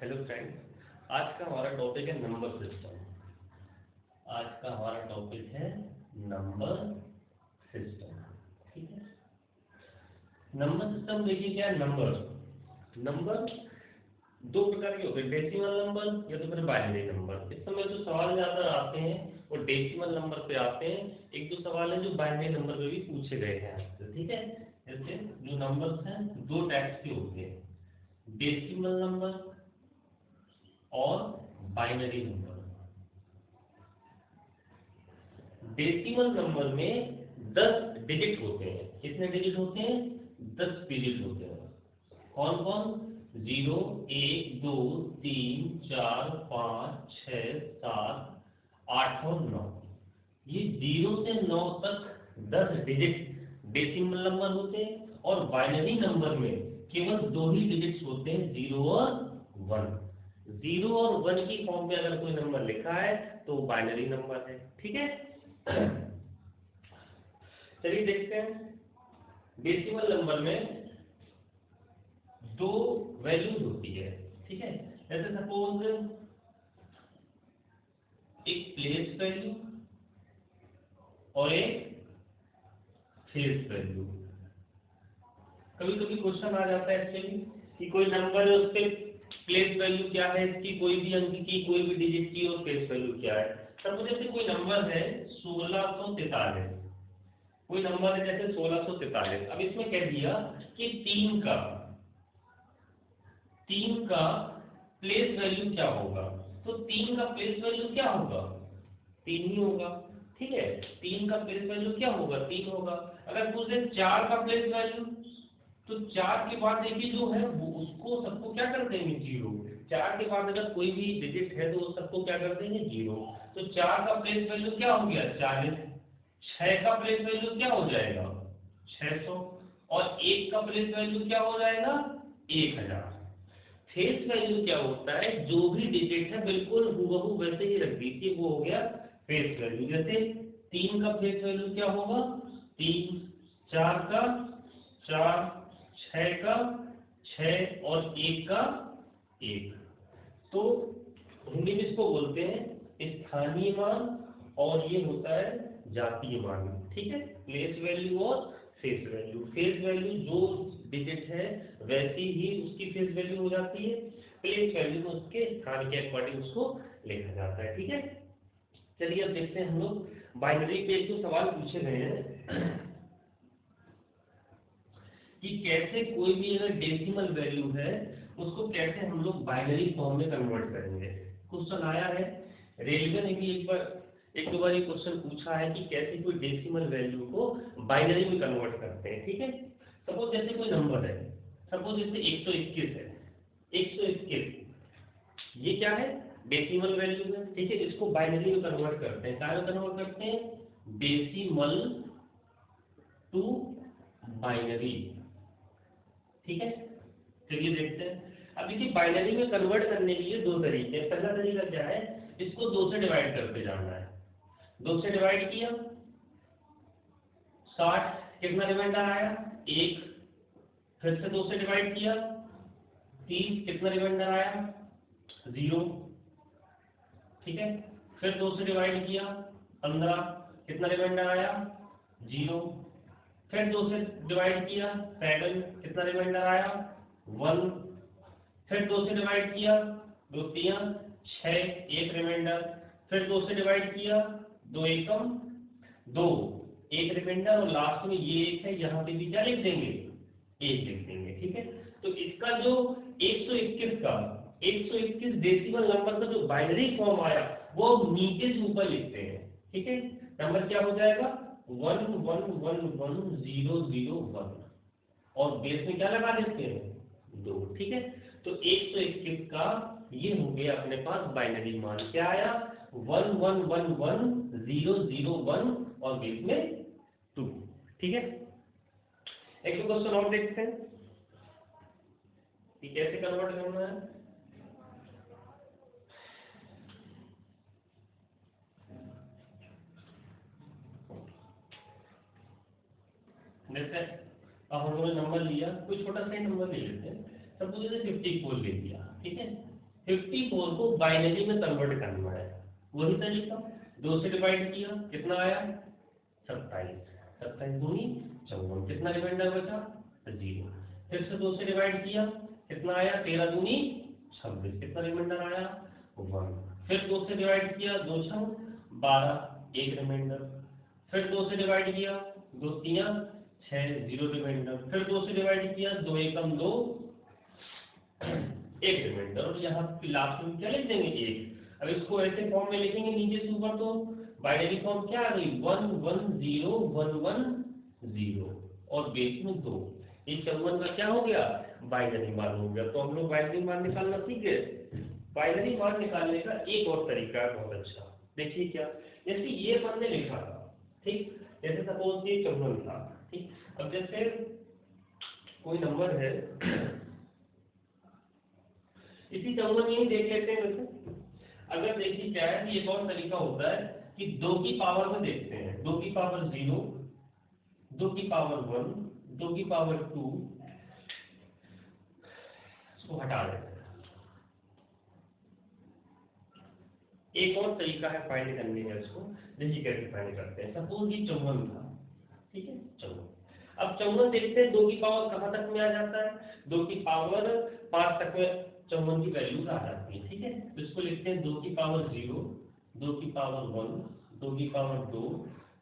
Hello friends, आज का हमारा टॉपिक है नंबर सिस्टम। आज का हमारा टॉपिक है नंबर सिस्टम। ठीक है, नंबर सिस्टम देखिए क्या है। नंबर नंबर दो प्रकार के होते हैं, डेसिमल नंबर या तो फिर बाइनरी नंबर। इस समय जो सवाल ज्यादा आते हैं वो डेसिमल नंबर पे आते हैं। एक दो सवाल है जो बाइनरी नंबर पे भी पूछे गए हैं आपसे। ठीक है, जैसे जो नंबर्स हैं दो टाइप्स के होते हैं, डेसिमल नंबर और बाइनरी नंबर। डेसिमल नंबर में 10 डिजिट होते हैं। कितने डिजिट होते हैं? 10 डिजिट होते हैं। कौन कौन? 0, 1, 2, 3, 4, 5, 6, 7, 8 और 9। ये 0 से 9 तक 10 डिजिट डेसिमल नंबर होते हैं। और बाइनरी नंबर में केवल दो ही डिजिट्स होते हैं, 0 और 1। 0 और 1 की फॉर्म में अगर कोई नंबर लिखा है तो वो बाइनरी नंबर है। ठीक है, चलिए देखते हैं। डेसिमल नंबर में दो वैल्यूज होती है। ठीक है, जैसे सपोज एक प्लेस वैल्यू और एक फेस वैल्यू। कभी कभी क्वेश्चन आ जाता है एक्चुअली कि कोई नंबर है, उस पे प्लेस वैल्यू क्या है इसकी, कोई भी अंक की, कोई भी डिजिट की, और फेस वैल्यू क्या है। सपोज जैसे कोई नंबर है 1643, कोई नंबर है जैसे 1643। अब इसमें कह दिया कि तीन का प्लेस वैल्यू क्या होगा, तो 3 का प्लेस वैल्यू क्या होगा? 3 ही होगा। ठीक है, 3 का प्लेस वैल्यू क्या होगा? 3 होगा। अगर पूछे 4 का प्लेस वैल्यू, तो 4 के बाद देखिए जो है वो उसको सबको क्या कर देंगे? 0। 4 के बाद अगर कोई भी डिजिट है तो सबको क्या कर देंगे? 0। तो 4 का प्लेस वैल्यू क्या हो गया? 40। 6 का प्लेस वैल्यू क्या हो जाएगा? 600। और 1 का प्लेस वैल्यू क्या हो जाएगा? 1000। फेस वैल्यू क्या होता है? जो भी डिजिट है बिल्कुल हूबहू वैसे ही रख दीजिए, वो हो गया फेस वैल्यू। जैसे 3 का फेस वैल्यू क्या होगा? 3। 4 का 4, 6 का 6 और 1 का 1। तो हिंदी में इसको बोलते हैं स्थानीय मान, और ये होता है जातीय मान। ठीक है, प्लेस वैल्यू और फेस वैल्यू। फेस वैल्यू जो डिजिट है वैसी ही उसकी फेस वैल्यू हो जाती है। प्लेस वैल्यू में उसके स्थान के अकॉर्डिंग उसको लिखा जाता है। ठीक है, चलिए अब देखते हैं हम लोग बाइनरी पे जो सवाल पूछे गए हैं कि कैसे कोई भी अगर डेसिमल वैल्यू है उसको कैसे हम लोग बाइनरी फॉर्म में कन्वर्ट करेंगे। क्वेश्चन आया है, रेलवे ने भी एक दो बार ये क्वेश्चन पूछा है कि कैसे कोई डेसिमल वैल्यू को बाइनरी में कन्वर्ट करते हैं। ठीक है, सपोज जैसे कोई नंबर है, सपोज जैसे 121 है। 121 ये क्या है? डेसिमल वैल्यू है। ठीक है, इसको बाइनरी में कन्वर्ट करते हैं। क्या कन्वर्ट करते हैं? Decimal to binary. ठीक है, चलिए देखते हैं। अब देखिए बाइनरी में कन्वर्ट करने के लिए दो तरीके हैं। पहला तरीका क्या है? इसको 2 से डिवाइड करते जाना है। 2 से डिवाइड किया, 60, कितना रिमाइंडर आया? 1। फिर से 2 से डिवाइड किया, 30, कितना रिमाइंडर आया? 0। ठीक है, फिर 2 से डिवाइड किया, 15, कितना रिमाइंडर आया? 0। फिर 2 से डिवाइड किया, 7, कितना रिमाइंडर आया? 1। फिर 2 से डिवाइड किया, 2 3 6, 1 रिमाइंडर। फिर 2 से डिवाइड किया, 2 एकम 2, 1 रिमाइंडर। और लास्ट में ये 1 है, यहाँ पे भी क्या लिख देंगे? 1 लिख देंगे। ठीक है, तो इसका जो 121 डेसिमल नंबर का जो बाइनरी फॉर्म आया वो नीचे से ऊपर लिखते हैं। ठीक है, नंबर क्या हो जाएगा? 111001 और बेस में क्या लगा देते हैं? 2। ठीक है, तो 121 का ये हो गया अपने पास बाइनरी मान। क्या आया? 111001 और बेस में 2। ठीक है, एक दो क्वेश्चन और देखते हैं कि कैसे कन्वर्ट करना है। जैसे अब हम लोगों ने नंबर लिया, कोई छोटा सा नंबर ले लेते हैं। सपोज जैसे 54 ले लिया। ठीक है, 54 को बाइनरी में कन्वर्ट करना है। वही तरीका, 2 से डिवाइड किया, कितना आया 27, 27 दूनी 54, कितना रिमाइंडर बचा 0। फिर से 2 से डिवाइड किया, कितना आया 13 दूनी 26, कितना रिमाइंडर आया 1। फिर 2 से डिवाइड किया, 2 छंग 12, 1 रिमाइंडर। फिर 2 से डिवाइड किया, 2 3 6, 0 रिमाइंडर। फिर 2 से डिवाइड किया, 2 एकम 2, 1 रिमाइंडर। और यहाँ लास्ट में क्या लिख देंगे 1। अब इसको ऐसे फॉर्म में लिखेंगे नीचे से ऊपर, तो बाइनरी फॉर्म क्या आ गई 1 1 0 1 1 0 और बेस में 2। ये 54 का क्या हो गया बाइनरी मान हो गया। तो हम लोग बाइनरी मान निकालना सीख गए। बाइनरी मान निकालने का एक और तरीका है बहुत अच्छा, देखिए क्या। जैसे ये हमने लिखा था, ठीक, जैसे सपोज ये 54 था, ठीक। अब जैसे कोई नंबर है, इसी 54 में ही देख लेते हैं। वैसे अगर देखिए क्या है कि एक और तरीका होता है कि 2 की पावर में देखते हैं, 2 की पावर 0, 2 की पावर 1, 2 की पावर 2, इसको हटा देते हैं। एक और तरीका है फाइंड करने का, इसको देखिए कैसे फाइंड करते हैं। सपोज ये 54 था, ठीक है 54। अब 54 देखते हैं 2 की पावर कहाँ तक में आ जाता है, 2 की पावर 5 तक में 54 की वैल्यूज आ जाती है, ठीक है। तो इसको लिखते हैं 2 की पावर 0, 2 की पावर 1, 2 की पावर 2,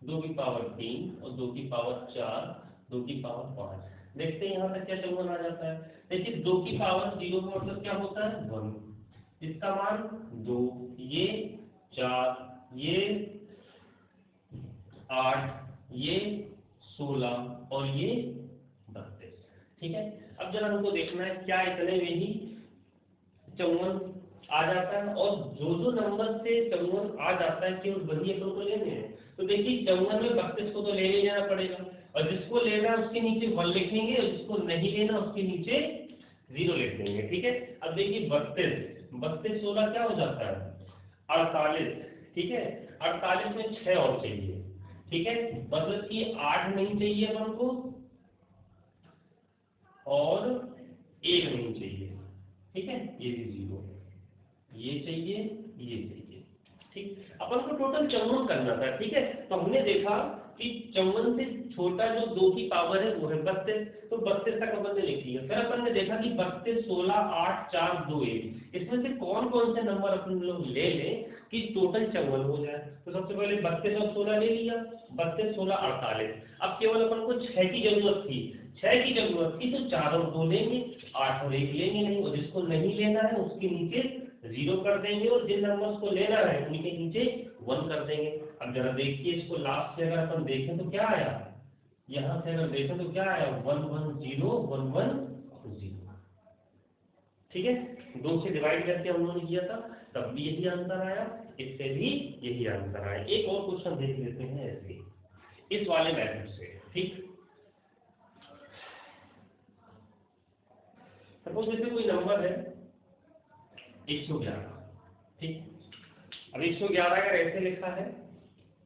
2 की पावर 3 और 2 की पावर 4, 2 की पावर 5। देखते हैं यहाँ तक क्या 54 आ जाता है। देखिए 2 की पावर 0 का मतलब क्या होता है 1, इसका मान 2, ये 4, ये 8, ये 16 और ये 32, ठीक है। अब जरा हमको देखना है क्या इतने में ही 54 आ जाता है, और जो जो नंबर से 54 आ जाता है केवल वही अपन को लेने हैं। तो देखिए 54 में 32 को तो ले लेना पड़ेगा, और जिसको लेना है उसके नीचे 1 लिखेंगे, और जिसको नहीं लेना उसके नीचे 0 लिख देंगे, ठीक है। अब देखिए 32 32 16 क्या हो जाता है 48, ठीक है। 48 में 6 और चाहिए, ठीक है, मतलब कि 8 नहीं चाहिए अपन को और 1 नहीं चाहिए, ठीक है। ये भी 0, ये चाहिए, ये चाहिए, ठीक। अपन को टोटल 54 करना था, ठीक है। तो हमने देखा कि 54 से छोटा जो 2 की पावर है वो है 32, तो 32 तक अपन ने लिख लिया। फिर अपन ने देखा कि 32 16 8 4 2 1, इसमें से कौन कौन से नंबर अपन लोग ले लें कि टोटल 54 हो जाए। तो सबसे पहले 32 और 16 ले लिया, 32 16 48। अब केवल अपन को 6 की जरूरत थी, 6 की जरूरत थी, तो 4 और 2 लेंगे, 8 और 1 लेंगे नहीं, और जिसको नहीं लेना है उसके नीचे 0 कर देंगे, और जिन नंबर्स को लेना है उनके नीचे 1 कर देंगे। अब जरा देखिए इसको लास्ट से अगर अपन देखें तो क्या आया, यहाँ से अगर देखें तो क्या आया 1 1 0 1 1 0, ठीक है। 2 से डिवाइड करके हम लोगों ने किया था, तब भी यही आंसर आया, इससे भी यही आंसर आया। एक और क्वेश्चन देख लेते हैं ऐसे इस वाले मेथड से, ठीक। सपोज जैसे कोई नंबर है 111, ठीक। अब 111 अगर ऐसे लिखा है,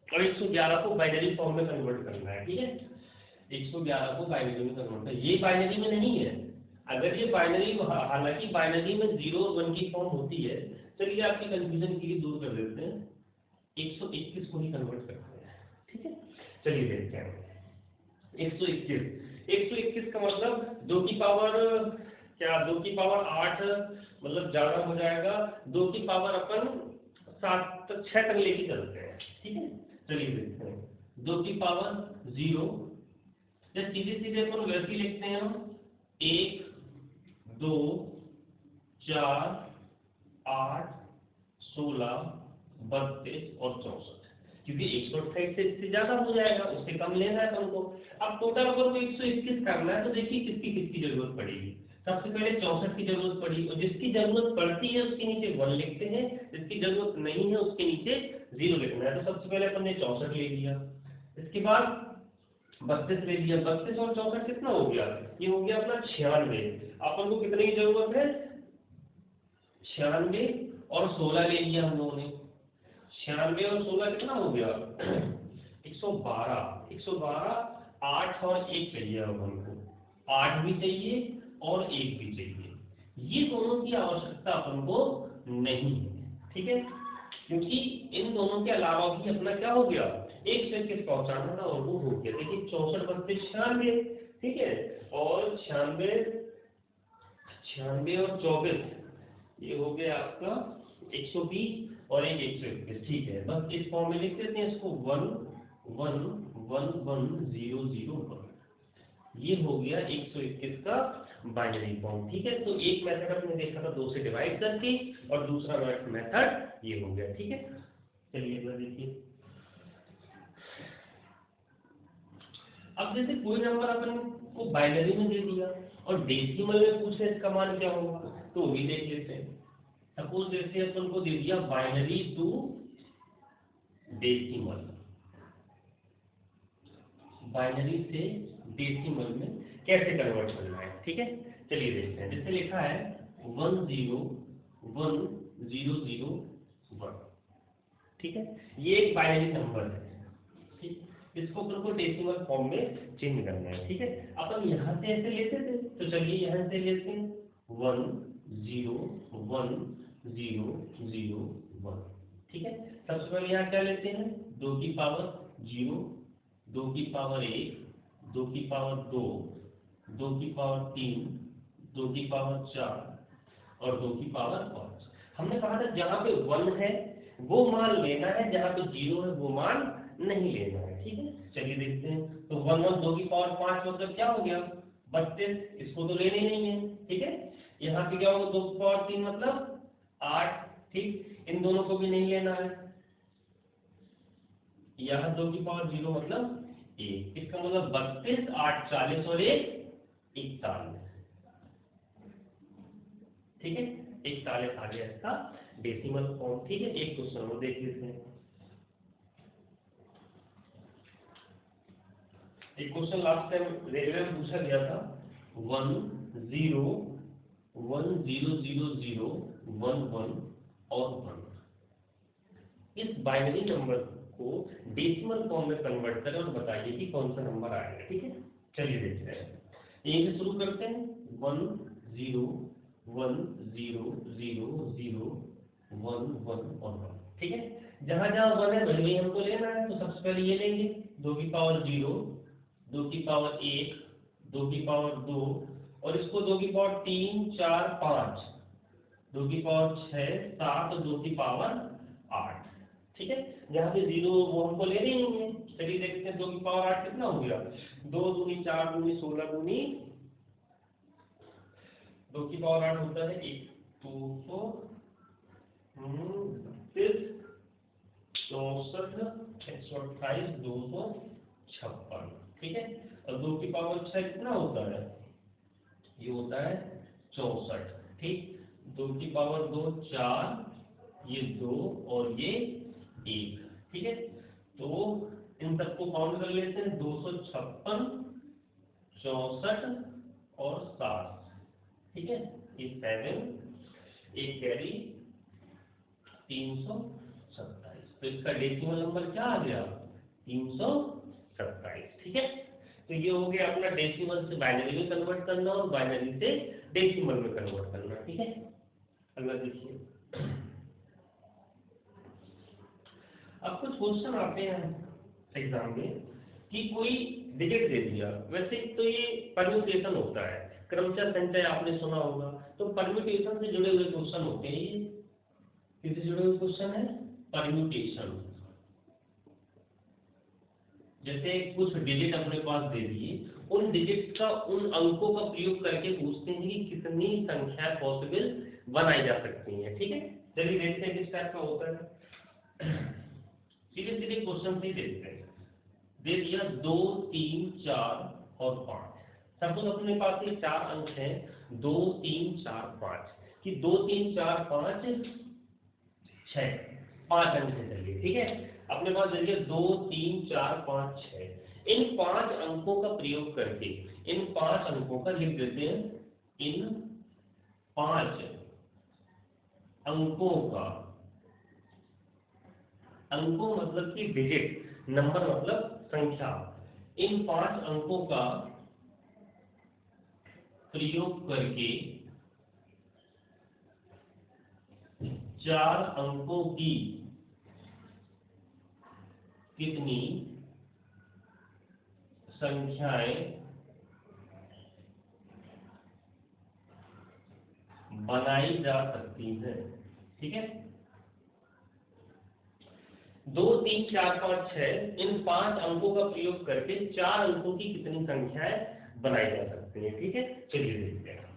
और 111 को बाइनरी फॉर्म में कन्वर्ट करना है, ठीक है। 111 को बाइनरी में कन्वर्ट करना है, ये बाइनरी में नहीं है। अगर ये बाइनरी, हालांकि बाइनरी में 0 और 1 की फॉर्म होती है। चलिए आपकी कंफ्यूजन के लिए दूर कर देते हैं, 121 को ही कन्वर्ट करते हैं, ठीक है। चलिए देखते हैं 121 का मतलब 2 की पावर क्या, 2 की पावर 8 मतलब ज्यादा हो जाएगा, 2 की पावर अपन 7 तक 6 तक लेके चलते हैं, ठीक है। चलिए देखते हैं 2 की पावर 0, या सीधे सीधे अपन वैसे लिखते हैं हम 1 2 4 8 16 32 और 64, क्योंकि 128 से इससे ज्यादा हो जाएगा, उससे कम लेना है हमको। अब टोटल अगर को 121 करना है, तो देखिए किसकी किसकी जरूरत पड़ेगी। सबसे पहले 64 की जरूरत पड़ी, और जिसकी जरूरत पड़ती है उसके नीचे 1 लिखते हैं, जिसकी जरूरत नहीं है उसके नीचे 0 लिखना है। तो सबसे पहले अपन ने 64 ले लिया, इसके बाद 32 ले लिया, 32 और 64 कितना हो गया, ये हो गया अपना 96। अपन को कितने की जरूरत है 96, और 16 ले लिया हम लोगों ने, 96 और 16 कितना हो गया 112। 112, 8 और 1 चाहिए अब हमको, 8 भी चाहिए और 1 भी चाहिए। ये दोनों की आवश्यकता अपन को नहीं है, ठीक है, क्योंकि इन दोनों के अलावा भी अपना क्या हो गया, 121 पहुंचाना था और वो हो गया। देखिए 64 32 96, ठीक है, और 96 और 24 ये हो गया आपका 120 और एक 121, ठीक है। बस इस फॉर्म में लिख देते हैं इसको 1 1 1 1 0 0 1, ये हो गया 121 का बाइनरी फॉर्म, ठीक है। तो एक मेथड आपने देखा था 2 से डिवाइड करके, और दूसरा मेथड ये हो गया, ठीक है। चलिए अगला देखिए। अब जैसे कोई नंबर अपन को बाइनरी में दे दिया और डेसिमल में पूछे इसका मान क्या होगा, तो भी देख लेते हैं। सपोज जैसे अपन को दे दिया बाइनरी टू डेसिमल, बाइनरी से डेसिमल में कैसे कन्वर्ट करना है, ठीक है। चलिए देखते हैं। जैसे लिखा है 1 0 1 0 0 1, ठीक है, ये एक बाइनरी नंबर है, ठीक, इसको अपन को डेसिमल फॉर्म में चेंज करना है, ठीक है। अपन यहाँ से ऐसे लेते थे, तो चलिए यहाँ से लेते हैं 1 0 1 0 0 1, ठीक है। सबसे पहले यहाँ क्या लेते हैं, 2 की पावर 0, 2 की पावर 1, 2 की पावर 2, 2 की पावर 3, 2 की पावर 4 और 2 की पावर 5। हमने कहा था जहाँ पे 1 है वो मान लेना है, जहाँ पे 0 है वो मान नहीं लेना है, ठीक है। चलिए देखते हैं। तो 1 1 2 की पावर 5 मतलब क्या हो गया, 32, इसको तो लेना ही नहीं है, ठीक है। यहाँ पे क्या होगा, 2 की पावर 3 मतलब 8, ठीक, इन दोनों को भी नहीं लेना है। यहाँ 2 की पावर 0 मतलब 1, इसका मतलब 32 8 40 और 1 41, ठीक है, 41 आ गया इसका डेसिमल फॉर्म, ठीक है। एक क्वेश्चन और देख लेते हैं। एक क्वेश्चन लास्ट टाइम रेलवे में पूछा गया था 1 0 1 0 0 0 1 1 और 1, इस बाइनरी नंबर को डेसिमल फॉर्म में कन्वर्ट करें और बताइए कि कौन सा नंबर आएगा, ठीक है। चलिए देखते हैं, यहीं से शुरू करते हैं। 1 0 1 0 0 0 1 1 और 1, ठीक है। जहां जहां 1 है वही हमको लेना है, तो सबसे पहले ये लेंगे 2 की पावर 0, 2 की पावर 1, 2 की पावर 2 और इसको 2 की पावर 3 4 5, 2 की पावर 6 7 और 2 की पावर 8, ठीक है। जहाँ पे 0 वो हमको लेने ही नहीं है। चलिए देखते हैं 2 की पावर 8 कितना हो गया, 2 दूनी 4 दूनी 16 दूनी 2 की पावर 8 होता है 232 64 128 256, ठीक है। और 2 की पावर 6 कितना होता है, ये होता है 64, ठीक। 2 की पावर 2 4, ये 2 और ये 1, ठीक है। तो इन सबको काउंट कर लेते हैं, 256 64 और 7, ठीक है, ये 7 एक कैरी 327, तो इसका डेसिमल नंबर क्या आ गया 327, ठीक है। तो ये हो गया अपना डेसिमल से बाइनरी में कन्वर्ट करना और बाइनरी से डेसिमल में कन्वर्ट करना, ठीक है। अगला देखिए। अब कुछ क्वेश्चन आते हैं एग्जाम में कि कोई डिजिट दे दिया, वैसे तो ये परम्यूटेशन होता है, क्रमशः संचय आपने सुना होगा, तो परम्यूटेशन से जुड़े हुए क्वेश्चन होते हैं। ये किससे जुड़े हुए क्वेश्चन है, परम्यूटेशन। जैसे कुछ डिजिट अपने पास दे दिए, उन डिजिट का उन अंकों का प्रयोग करके पूछते हैं कि कितनी संख्या पॉसिबल बनाई जा सकती है, ठीक है। चलिए देखते हैं किस टाइप का होता है। सीधे सीधे क्वेश्चन से देखते हैं। दे दिया 2 3 4 और 5, सपोज अपने पास ये 4 अंक हैं 2 3 4 5, कि 2 3 4 5 6, 5 अंक से चलिए, ठीक है। अपने पास देखिए 2 3 4 5 6, इन 5 अंकों का प्रयोग करके इन 5 अंकों का लिख देते हैं, इन 5 अंकों का, अंकों मतलब कि डिजिट, नंबर मतलब संख्या, इन 5 अंकों का प्रयोग करके 4 अंकों की कितनी संख्याएं बनाई जा सकती हैं। ठीक है, 2 3 4 5 6 इन 5 अंकों का प्रयोग करके 4 अंकों की कितनी संख्याएं बनाई जा सकती हैं। ठीक है, चलिए देखते हैं।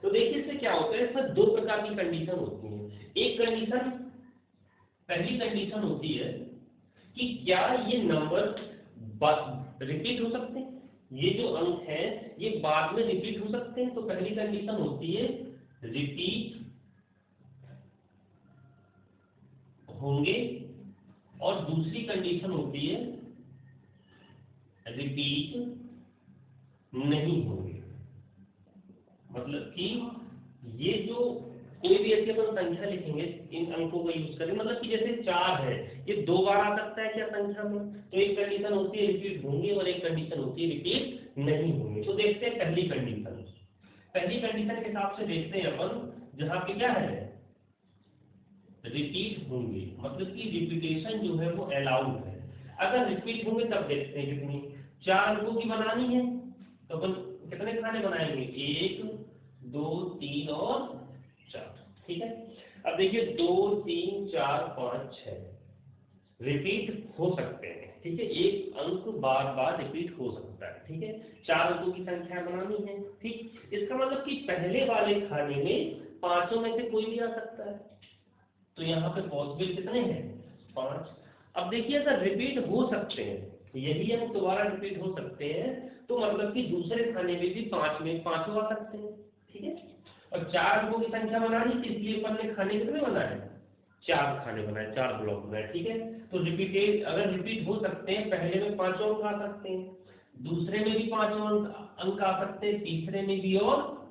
तो देखिए इससे क्या होता है, इसमें 2 प्रकार की कंडीशन होती है। एक कंडीशन, पहली कंडीशन होती है कि क्या ये नंबर रिपीट हो सकते हैं, ये जो अंक है ये बाद में रिपीट हो सकते हैं। तो पहली कंडीशन होती है रिपीट होंगे, और दूसरी कंडीशन होती है रिपीट नहीं होंगे। मतलब कि ये जो कोई भी ऐसी अपन संख्या लिखेंगे इन अंकों का यूज करें, मतलब कि जैसे 4 है, ये 2 बार आ सकता है क्या संख्या में, तो एक कंडीशन होती है रिपीट होंगे और एक कंडीशन होती है रिपीट नहीं होंगे। तो देखते हैं पहली कंडीशन। पहली कंडीशन के हिसाब से देखते हैं अपन, जहां पे क्या है रिपीट होंगे, मतलब कि रिपीटेशन जो है वो अलाउड है। अगर रिपीट होंगे तब देखते हैं कितनी, 4 अंकों की बनानी है तो अपन कितने खाने बनाएंगे, 1 2 3 और 4। ठीक है, अब देखिए 2 3 4 5 6 रिपीट हो सकते हैं। ठीक है, एक अंक बार बार रिपीट हो सकता है। ठीक है, 4 अंकों की संख्या बनानी है। ठीक, इसका मतलब कि पहले वाले खाने में 5 में से कोई भी आ सकता है। तो यहाँ पे पॉसिबल कितने हैं, 5। अब देखिए अगर रिपीट हो सकते हैं, यही अंक दोबारा रिपीट हो सकते हैं, तो मतलब कि दूसरे खाने में भी 5 में 5 आ सकते हैं। ठीक है, और 4 अंकों की संख्या बनानी थी, इसलिए अपन ने खाने कितने बनाए, 4 खाने बनाए, 4 ब्लॉक बनाए। ठीक है, तो रिपीटेड अगर रिपीट हो सकते हैं, पहले में 5 अंक आ सकते हैं, दूसरे में भी 5 अंक आ सकते हैं, तीसरे में भी और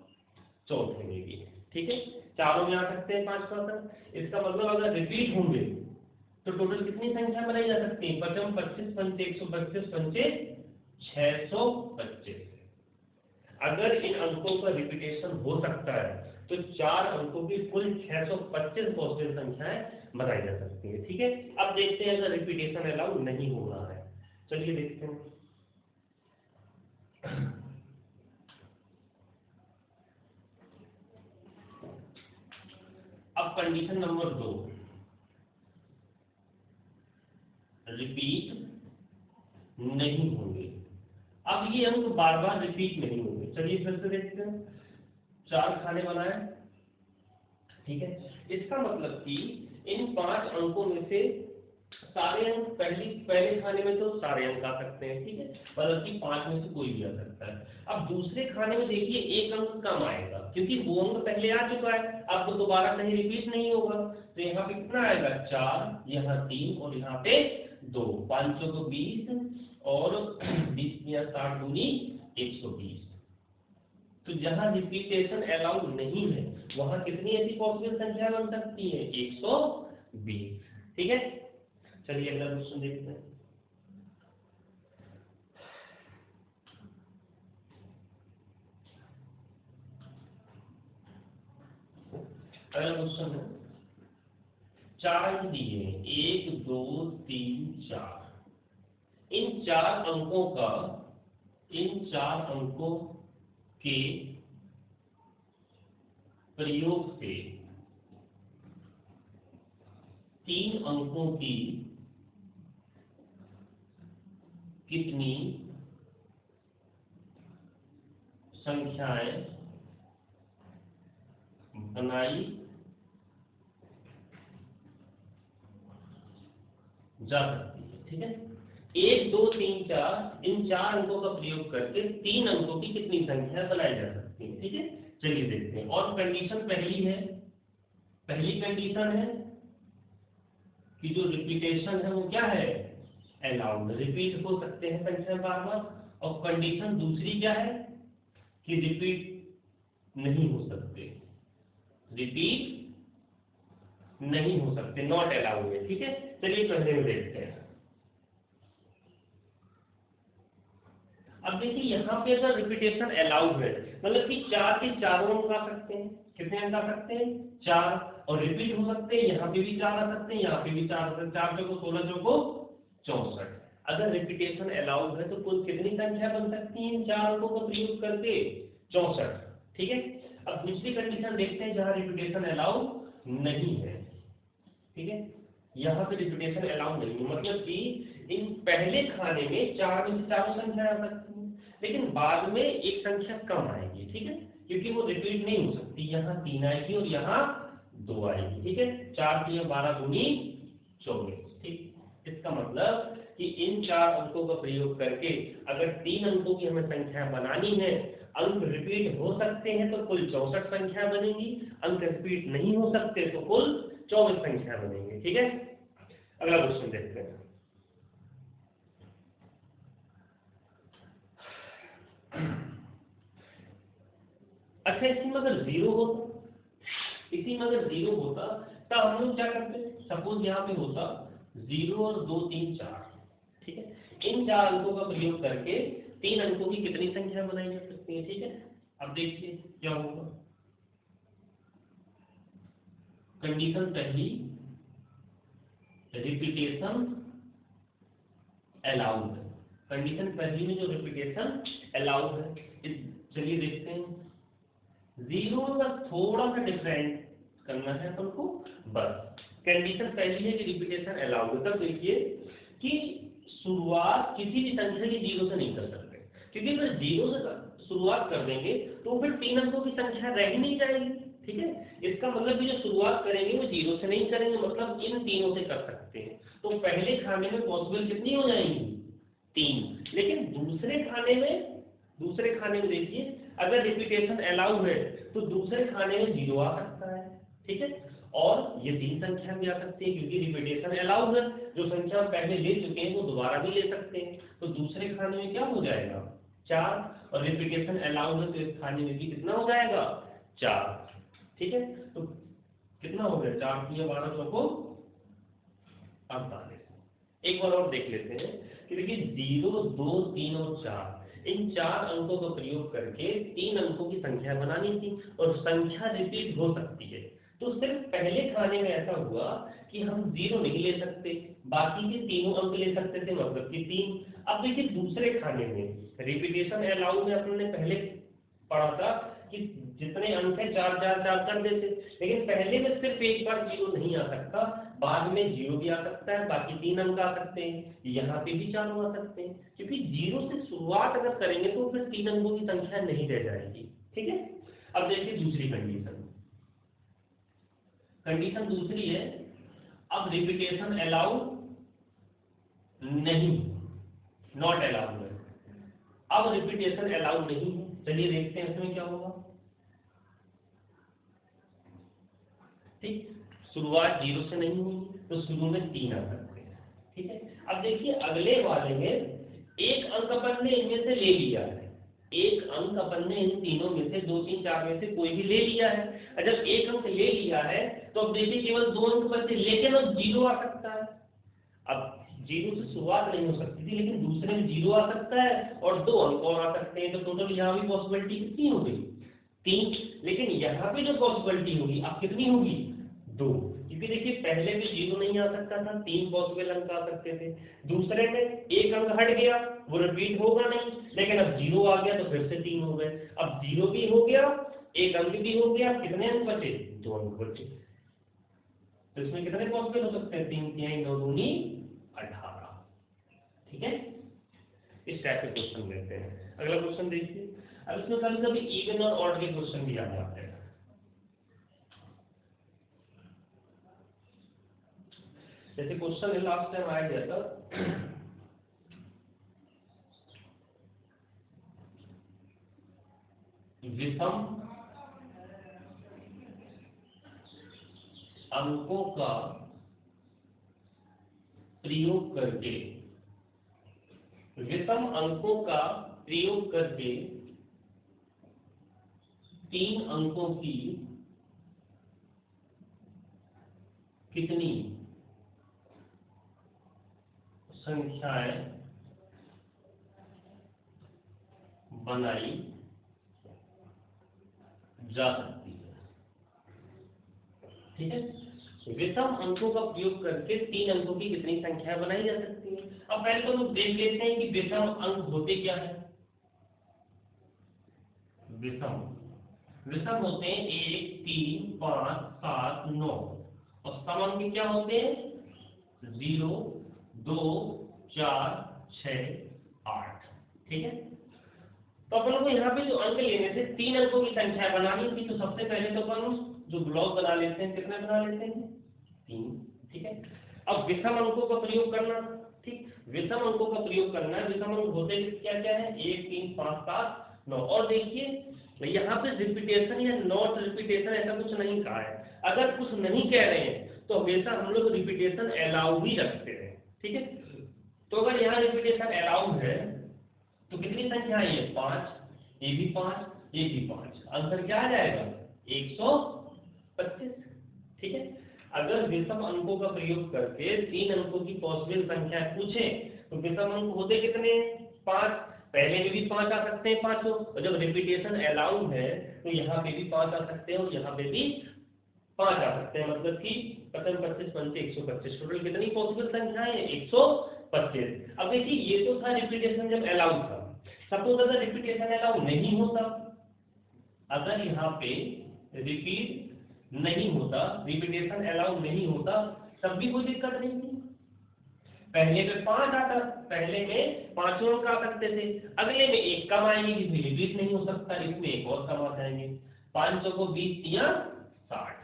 चौथे में भी। ठीक है, चारों में आ सकते हैं 5। इसका मतलब अगर रिपीट होंगे तो टोटल कितनी संख्या बनाई जा सकती है, 55 25 पंचे 125 पंचे 625। अगर इन अंकों का रिपीटेशन हो सकता है तो 4 अंकों की कुल 625 पॉजिटिव संख्याएं बनाई जा सकती है। ठीक है, अब देखते हैं अगर रिपीटेशन अलाउ नहीं हो रहा है, चलिए देखते हैं। अब कंडीशन नंबर 2, रिपीट नहीं होंगे। अब ये अंक बार बार रिपीट नहीं होंगे, चलिए फिर से देखते हैं। 4 खाने बनाए, ठीक है, इसका मतलब कि इन 5 अंकों में से सारे अंक पहले खाने में तो सारे अंक आ सकते हैं। ठीक है, मतलब कि 5 में से कोई भी आ सकता है। अब दूसरे खाने में देखिए एक अंक कम आएगा, क्योंकि वो अंक पहले आ चुका है, अब तो दोबारा कहीं रिपीट नहीं होगा। तो यहाँ पे कितना आएगा, 4, यहाँ 3 और यहाँ पे 2, 5 को 20 और 20 या 60 दूनी 120। तो जहां रिपीटेशन अलाउड नहीं है वहां कितनी ऐसी पॉसिबल संख्या बन सकती है, 120। ठीक है, चलिए अगला क्वेश्चन देखते हैं। अगला क्वेश्चन है, 4 अंक दिए, 1 2 3 4। इन 4 अंकों के प्रयोग से 3 अंकों की कितनी संख्याएं बनाई जा सकती है। ठीक है, 1 2 3 4 इन 4 अंकों का प्रयोग करके 3 अंकों की कितनी संख्या बनाई जा सकती है। ठीक है, चलिए देखते हैं। और कंडीशन पहली कंडीशन है कि जो रिपीटेशन है वो क्या है, अलाउड, रिपीट हो सकते हैं संख्या बार बार। और कंडीशन दूसरी क्या है कि रिपीट नहीं हो सकते, रिपीट नहीं हो सकते, नॉट अलाउड है। ठीक है, चलिए पहले में देखते हैं। अब देखिए यहाँ पे अगर रिपीटेशन अलाउड है, मतलब कि 4 के चारों अंक आ सकते हैं, कितने अंक आ सकते हैं, 4, और रिपीट हो सकते हैं, यहाँ पे भी 4 आ सकते हैं, यहाँ पे भी 4 आ सकते हैं, 4 चौको 16 चौको 64। अगर रिपीटेशन अलाउड है तो कुल कितनी संख्या बन सकती है 4 अंकों का प्रयोग करके 64। ठीक है, अब दूसरी कंडीशन देखते हैं जहां रिपीटेशन अलाउड नहीं है। ठीक है, यहाँ पे रिपीटेशन अलाउड नहीं है, मतलब कि इन पहले खाने में 4 में से चारों संख्या आ सकती है, लेकिन बाद में एक संख्या कम आएगी। ठीक है, क्योंकि वो रिपीट नहीं हो सकती, यहाँ 3 आएगी और यहाँ 2 आएगी। ठीक है, 4 3 12 दूनी 24। ठीक, इसका मतलब कि इन 4 अंकों का प्रयोग करके अगर 3 अंकों की हमें संख्या बनानी है, अंक रिपीट हो सकते हैं तो कुल 64 संख्या बनेगी, अंक रिपीट नहीं हो सकते तो कुल 24 संख्या बनेंगे। ठीक है, अगला क्वेश्चन देखते हैं। अच्छा, इसी में अगर 0 होता, इसी में अगर 0 होता तो हम लोग क्या करते, सपोज यहाँ पे होता 0 और 2 3 4। ठीक है, इन 4 अंकों का प्रयोग करके 3 अंकों की कितनी संख्या बनाई जा सकती है। ठीक है, अब देखिए क्या होगा। कंडीशन पहली, रिपीटेशन अलाउड। कंडीशन पहली में जो रिपीटेशन अलाउड है, चलिए देखते हैं। 0 का थोड़ा सा डिफरेंट करना है अपन को, बस। कंडीशन पहली है कि रिपीटेशन अलाउड है, तब देखिए कि शुरुआत किसी भी संख्या की 0 से नहीं कर सकते, क्योंकि अगर 0 से शुरुआत कर देंगे तो फिर 3 अंकों की संख्या रह ही नहीं जाएगी। ठीक है, इसका मतलब कि जो शुरुआत करेंगे वो 0 से नहीं करेंगे, मतलब इन तीनों से कर सकते हैं। तो पहले खाने में पॉसिबल कितनी हो जाएंगी 3, लेकिन दूसरे खाने में देखिए अगर रिपीटेशन अलाउ है तो दूसरे खाने में 0 आ सकता है। ठीक है, और ये 3 संख्या भी आ सकती है, क्योंकि रिपीटेशन अलाउ है, जो संख्या पहले ले चुके हैं वो दोबारा भी ले सकते हैं। तो दूसरे खाने में क्या हो जाएगा 4, और रिपीटेशन अलाउ है तो इस खाने में भी कितना हो जाएगा 4। ठीक है, तो कितना हो गया 4 3 12 चौको 48। एक बार और देख लेते हैं कि देखिए 0 2 3 और 4, इन 4 अंकों का प्रयोग करके 3 अंकों की संख्या बनानी थी, और संख्या रिपीट हो सकती है। तो सिर्फ पहले खाने में ऐसा हुआ कि हम 0 नहीं ले सकते, बाकी के तीनों अंक ले सकते थे, मतलब कि 3। अब देखिए दूसरे खाने में रिपीटेशन अलाउ में अपने पहले पढ़ा था कि जितने अंक है 4 4 4 कर देते, लेकिन पहले में सिर्फ एक बार 0 नहीं आ सकता, बाद में 0 भी आ सकता है, बाकी 3 अंक आ सकते हैं, यहाँ पे भी 4 आ सकते हैं, क्योंकि 0 से शुरुआत अगर करेंगे तो फिर 3 अंकों की संख्या नहीं रह जाएगी। ठीक है, अब देखिए दूसरी कंडीशन। कंडीशन दूसरी है, अब रिपीटेशन अलाउ नहीं, नॉट अलाउड है। अब रिपीटेशन अलाउ नहीं है, चलिए देखते हैं इसमें क्या होगा। ठीक, शुरुआत 0 से नहीं हुई तो शुरू में 3 आ सकते हैं। ठीक है, अब देखिए अगले वाले में एक अंक अपन ने इनमें से ले लिया है, एक अंक अपन ने इन तीनों में से 2 3 4 में से कोई भी ले लिया है। और जब एक अंक ले लिया है तो अब देखिए केवल 2 अंक बचे, लेकिन अब 0 आ सकता है। अब 0 से शुरुआत नहीं हो सकती थी, लेकिन दूसरे में 0 आ सकता है और 2 अंक और आ सकते हैं, तो टोटल यहाँ भी पॉसिबिलिटी कितनी हो गई 3। लेकिन यहाँ पे जो पॉसिबिलिटी होगी अब कितनी होगी 2, क्योंकि देखिए पहले में 0 नहीं आ सकता था, 3 पॉसिबल अंक आ सकते थे। दूसरे में एक अंक हट गया, वो रिपीट होगा नहीं, लेकिन अब 0 आ गया तो फिर से 3 हो गए। अब 0 भी हो गया, एक अंक भी हो गया, कितने अंक बचे 2 अंक बचे। तो इसमें कितने पॉसिबल हो सकते हैं 3 3 9 दूनी 18। ठीक है, इस टाइप के क्वेश्चन लेते हैं। अगला क्वेश्चन देखिए। अब इसमें कभी कभी इवन और ऑड के क्वेश्चन भी आ जाते हैं। जैसे क्वेश्चन है लास्ट टाइम आया गया था, विषम अंकों का प्रयोग करके, विषम अंकों का प्रयोग करके 3 अंकों की कितनी संख्याएं बनाई जा सकती है। ठीक है, विषम अंकों का प्रयोग करके 3 अंकों की कितनी संख्या बनाई जा सकती है। अब पहले तो हम देख लेते हैं कि विषम अंक होते क्या है। विषम विषम होते हैं 1 3 5 7 9 और सम अंक क्या होते हैं 0 2 4 6 8। ठीक है, तो अपन को यहाँ पे जो अंक लेने से 3 अंकों की संख्या बनानी थी, तो सबसे पहले तो अपन जो ब्लॉक बना लेते हैं, कितने बना लेते हैं 3। ठीक है, अब विषम अंकों का प्रयोग करना। ठीक, विषम अंकों का प्रयोग करना है। विषम अंक होते क्या क्या है 1 3 5 7 9। और देखिए यहाँ पे रिपीटेशन या नॉट रिपीटेशन ऐसा कुछ नहीं कहा है। अगर कुछ नहीं कह रहे हैं तो हमेशा हम लोग रिपीटेशन अलाउ ही रखते हैं। ठीक है, तो अगर यहाँ रिपीटेशन अलाउ है तो कितनी संख्या है ये 5, ये भी 5, ये भी 5, आंसर क्या आ जाएगा 125। ठीक है, अगर विषम अंकों का प्रयोग करके 3 अंकों की पॉसिबल संख्या पूछे तो विषम अंक होते कितने 5। पहले में भी 5 आ सकते हैं 5, और जब रिपीटेशन अलाउ है तो यहाँ पे भी 5 आ सकते हैं और यहाँ पे भी 5 आ सकते हैं। मतलब कि 25 5 125, टोटल कितनी पॉसिबल संख्या है 125। अब देखिए ये तो था रिपीटेशन जब अलाउ था। सपोज अगर रिपीटेशन अलाउ नहीं होता, अगर यहाँ पे रिपीट नहीं होता, रिपीटेशन अलाउ नहीं होता, तब भी कोई दिक्कत नहीं थी। पहले में 5 आता, पहले में 5 अंक आ सकते थे, अगले में 1 कम आएंगे जिसमें रिपीट नहीं हो सकता, इसमें 1 और कम आ जाएंगे। 500 को 20 या 60।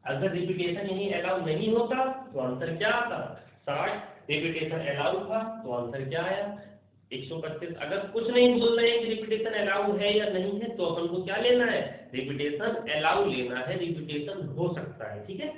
अगर रिपीटेशन यही अलाउ नहीं होता तो आंसर क्या आता 60। रिपीटेशन अलाउ था तो आंसर क्या आया 125। अगर कुछ नहीं बोल रहे हैं कि रिपीटेशन अलाउ है या नहीं है तो अपन को क्या लेना है रिपीटेशन अलाउ लेना है, रिपीटेशन हो सकता है। ठीक है।